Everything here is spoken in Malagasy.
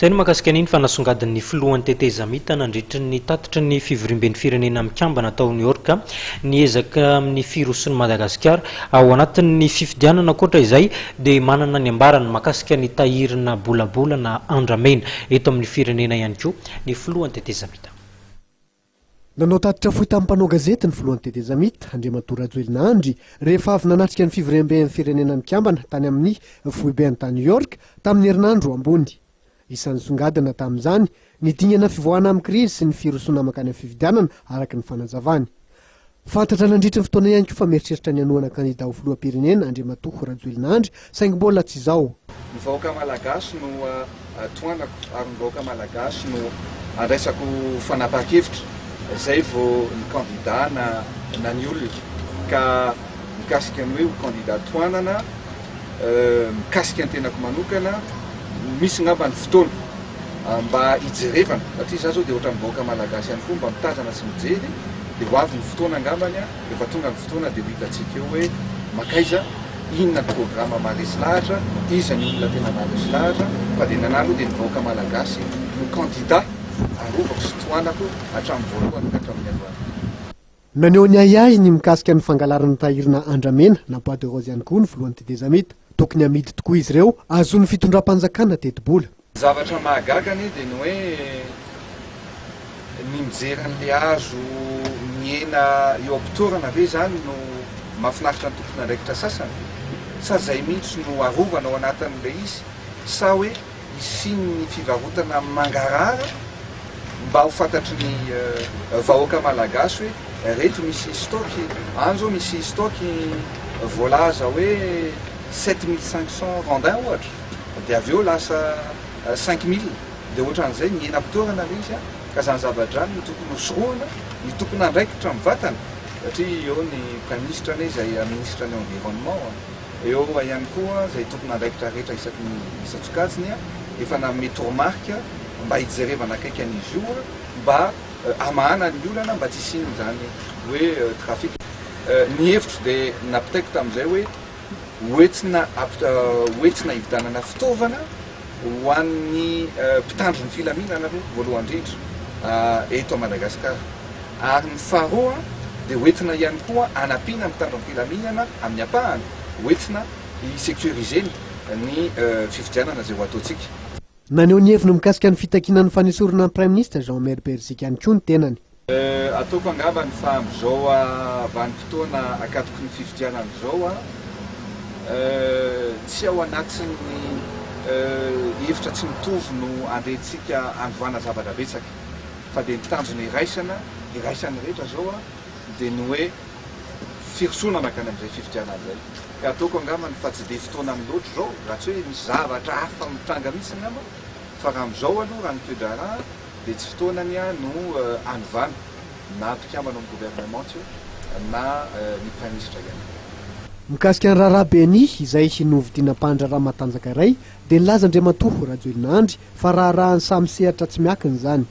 Zay no makasika an'iny fa Nasongadin'ny filohan'ny tetezamita nandritra ny tatitra ny fivoriamben'ny firenena mikambana tao New York ny ezaka amin'ny firosoan'i Madagasikara ao anatin'ny fifidianana koatra izay dia manana ny ambarany makasika ny tahirina bolabola na andramena eto amin'ny firenena ihany koa ny filohan'ny tetezamita. Nanao tatitra fohy tamin'ny mpanao gazety ny filohan'ny tetezamita Rajoelina Andry rehefa avy nanatrika ny fivoriamben'ny firenena mikambana tany amin'ny foiben'ny ta New York tamin'ny herinandro ambony. Isan'ny songadina tamin'izany ny dingana fivoahana amin'ny krizy sy ny firosoana makany amin'ny fifidianana araka ny fanazavany. Fantatra nandritra ny fotoana ihany koa fa mieritreritra ny anohana kandida ho filoham-pirenena Rajoelina Andry saingy mbola tsy izao. Ny vahoaka malagasy no toanako ary ny vahoaka malagasy no andraisako fanapahan-kevitra izay vao ny kandida na ny olona ka mikasika ny hoe ho kandida toanana mikasika ny tenako manokana misy ngamba ny fotoana mba hijerevana satria za zao dia ohatra mivahoaka malagasy ihany koa mba mitazana sy mijery dia ho avy ny fotoana ngambany rehefa tonga ny fotoana dia ho hitantsika eo hoe makaiza inona ny programa maharesy lahatra iza ny olona tena maharesy lahatra fa dia nanalo dia nivahoaka malagasy no kandida arovako sy toanako hatramin'ny voalohany ka hatramin'ny aloany. Naneho ny ihany ny mikasika ny fangalarana tahirina andramena na bois de rose ihany koa ny filohan'ny tetezamita. Tokony amidy tokoa izy ireo azon'ny fitondram-panjakana teti-bola. Zavatra mahagagany dia ny hoe ny mijery an'ilay hazo miena eo am-pitorana ve zany no mahafinaritra ny tompona andraikitra sasany sa zay mihitsy no arovana ao anatin'ilay izy sa hoe isiany fivarotana mangarara mba ho fantatry ny vahoaka malagasy hoe reto misy stoky anjo misy stoky voalaza hoe 7500 randin ohatra dia avy eo lasa 5000 dia ohatran'izay miena am-pitorana le izy ka zany zava-drano ny tokony hosoroana ny tokony andraikitra mivatana satria eo ny praministra ne izay ministra ny environnement eo ihany koa izay tokony andraikitra rehetra isaky ny isa-tsokajiny efa nanome tormarque mba hijerevana akaiky an'izy io mba amahana ny olana mba tsy isiany zany hoe trafic. Ny hevitro dia napitaiko tamin'izay hoe hoentina hividanana fitaovana ho an'ny mpitandro ny filaminana aloha voalohany indrindra eto a Madagasikara ary ny faharoa dia hoentina ihany koa anampiana mitandro ny filaminana amin'ny apahany hoentina hisecuriseny ny fifidianana izay ho ataontsika. Naneho ny heviny mikasika ny fitakinan'ny fanesorana ny prime ministre ihany koa ny tenany. Ataoko angamba ny fa amin'izao vanim-potoana akatoko ny fifidianana izao tsy ao anatin'ny hevitra tsy mitovy no andrentsika androvana zavatra betsaka fa dia nitanjona iraisana rehetra zao dia ny hoe firosoana makany amin'izay fifidianana izay. Ka ataoko angamba ny fa tsy dia fotoana amin'ny loatra zao raha tsy hoe misy zavatra hafa mitranga mihitsy angamba fa raha amin'izao aloha raha ny toedrana dia tsy fotoanany no anovana na mpikambana amin'ny gouvernement na ny prime ministre ihany. Mikasika ny rahaben'ny izay novidiana mpandraraha matanjaka iray dia nilaza Rajoelina Andry fa raha ny samy sehatra tsy miakiny izany.